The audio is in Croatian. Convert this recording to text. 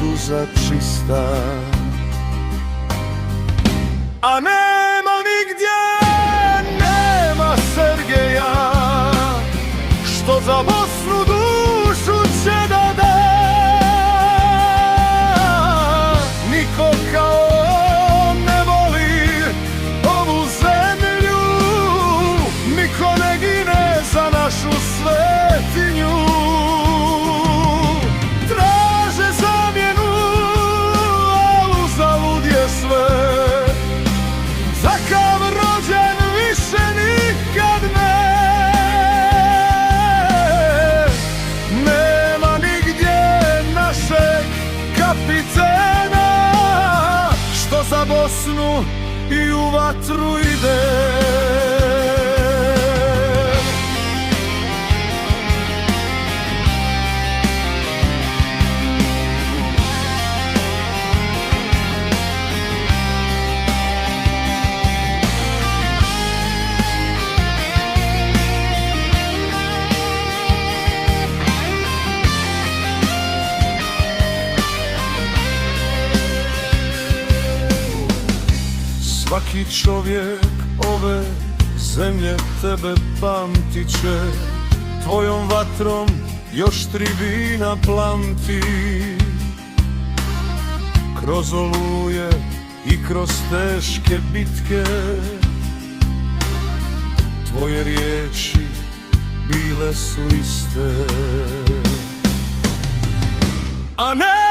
suza čista. A nema nigdje, nema Sergeja, što za Bosnu dušu će da da. Niko kao on ne voli ovu zemlju, niko ne gine za našu svetinju. Traže zamjenu, a uzalud je sve. Takav rođen više nikad ne. Nema nigdje našeg kapitena, što za Bosnu i u vatru ide. Svaki čovjek ove zemlje tebe pamtit će, tvojom vatrom još tribina plamti. Kroz oluje i kroz teške bitke, tvoje riječi bile su iste. A ne